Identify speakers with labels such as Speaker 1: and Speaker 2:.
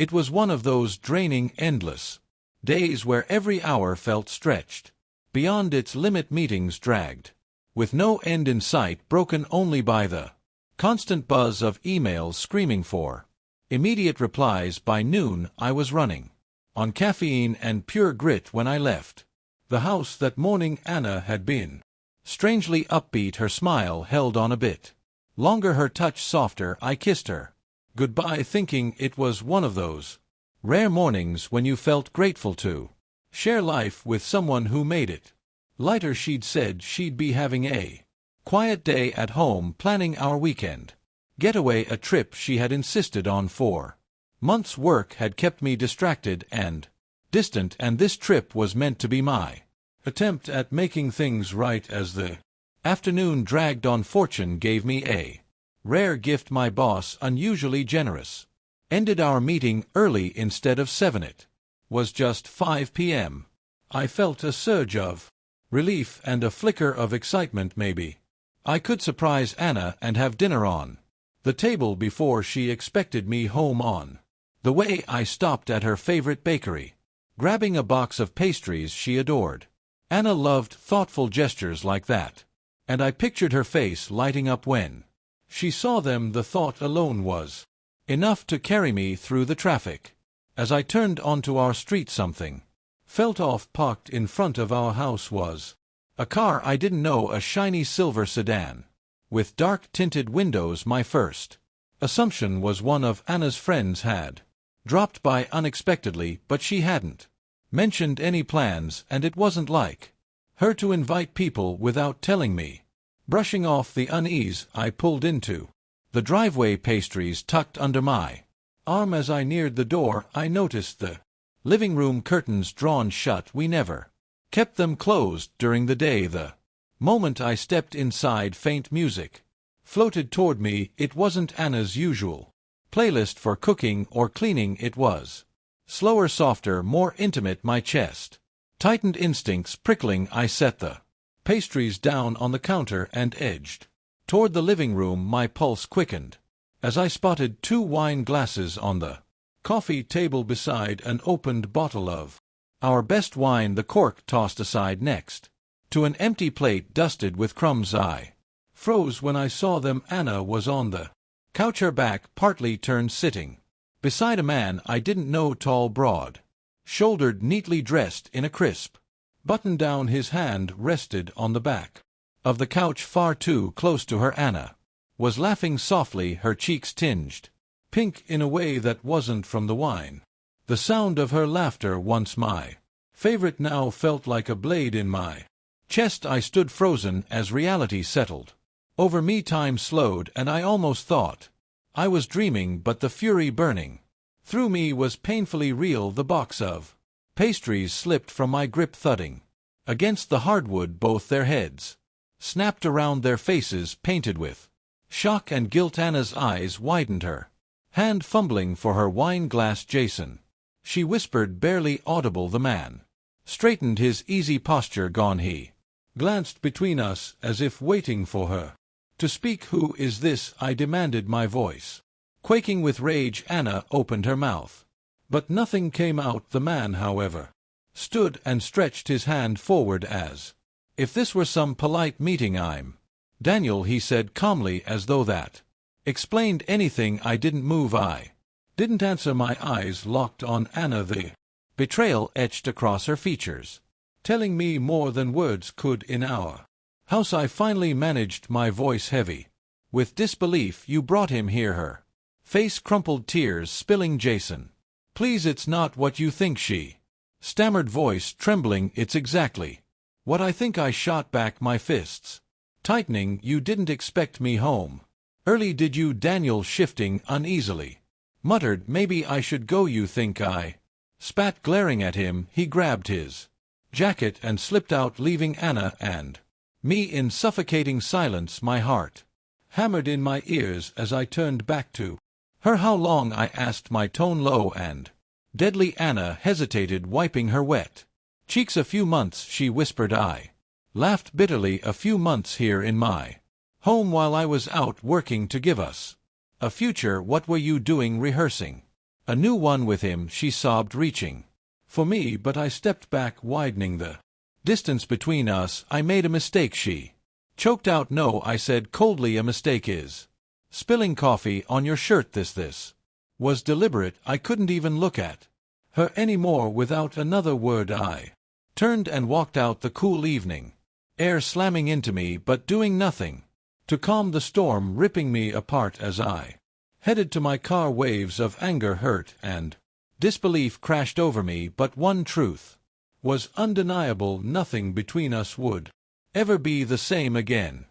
Speaker 1: It was one of those draining, endless days where every hour felt stretched beyond its limit. Meetings dragged, with no end in sight, broken only by the constant buzz of emails screaming for immediate replies. By noon, I was running on caffeine and pure grit when I left the house that morning. Anna had been strangely upbeat, her smile held on a bit longer, her touch softer. I kissed her goodbye, thinking it was one of those rare mornings when you felt grateful to share life with someone who made it lighter. She'd said she'd be having a quiet day at home, planning our weekend getaway, a trip she had insisted on for months. Work had kept me distracted and distant, and this trip was meant to be my attempt at making things right. As the afternoon dragged on, fortune gave me a rare gift. My boss, unusually generous, ended our meeting early instead of 7. It was just 5 p.m. I felt a surge of relief and a flicker of excitement. Maybe I could surprise Anna and have dinner on the table before she expected me home. On the way, I stopped at her favorite bakery, grabbing a box of pastries she adored. Anna loved thoughtful gestures like that, and I pictured her face lighting up when she saw them. The thought alone was enough to carry me through the traffic. As I turned onto our street, something felt off. Parked in front of our house was a car I didn't know, a shiny silver sedan with dark-tinted windows. My first assumption was one of Anna's friends had dropped by unexpectedly, but she hadn't mentioned any plans, and it wasn't like her to invite people without telling me. Brushing off the unease, I pulled into the driveway, pastries tucked under my arm. As I neared the door, I noticed the living room curtains drawn shut. We never kept them closed during the day. The moment I stepped inside, faint music floated toward me. It wasn't Anna's usual playlist for cooking or cleaning. It was slower, softer, more intimate. My chest tightened, instincts prickling. I set the pastries down on the counter and edged toward the living room. My pulse quickened as I spotted 2 wine glasses on the coffee table beside an opened bottle of our best wine, the cork tossed aside next to an empty plate dusted with crumbs. I froze when I saw them. Anna was on the couch, her back partly turned, sitting beside a man I didn't know, tall, broad-shouldered, neatly dressed in a crisp button-down. His hand rested on the back of the couch, far too close to her. Anna was laughing softly, her cheeks tinged pink in a way that wasn't from the wine. The sound of her laughter, once my favorite, now felt like a blade in my chest. I stood frozen as reality settled over me. Time slowed, and I almost thought I was dreaming, but the fury burning through me was painfully real. The box of pastries slipped from my grip, thudding against the hardwood. Both their heads snapped around, their faces painted with shock and guilt. Anna's eyes widened, her hand fumbling for her wine glass. Jason, she whispered, barely audible. The man straightened his easy posture. Gone. He glanced between us as if waiting for her to speak. Who is this? I demanded, my voice quaking with rage. Anna opened her mouth, but nothing came out. The man, however, stood and stretched his hand forward as if this were some polite meeting. I'm Daniel, he said calmly, as though that explained anything. I didn't move. I didn't answer. My eyes locked on Anna, the betrayal etched across her features, telling me more than words could. In our house, I finally managed, my voice heavy with disbelief. You brought him here? Her face crumpled, tears spilling. Jason, please, it's not what you think, she stammered, voice trembling. It's exactly what I think. I shot back, my fists tightening. You didn't expect me home early, did you? Daniel, shifting uneasily, muttered, maybe I should go. You think I spat, glaring at him. He grabbed his jacket and slipped out, leaving Anna and me in suffocating silence. My heart hammered in my ears as I turned back to her. How long? I asked, my tone low and deadly. Anna hesitated, wiping her wet cheeks. A few months, she whispered. I laughed bitterly. A few months here in my home while I was out working to give us a future. What were you doing? Rehearsing A new one with him, she sobbed, reaching for me, but I stepped back, widening the distance between us. I made a mistake, she choked out. No, I said coldly, a mistake is spilling coffee on your shirt. This was deliberate. I couldn't even look at her anymore. Without another word, I turned and walked out, the cool evening air slamming into me but doing nothing to calm the storm ripping me apart. As I headed to my car, waves of anger, hurt, and disbelief crashed over me, but one truth was undeniable: nothing between us would ever be the same again.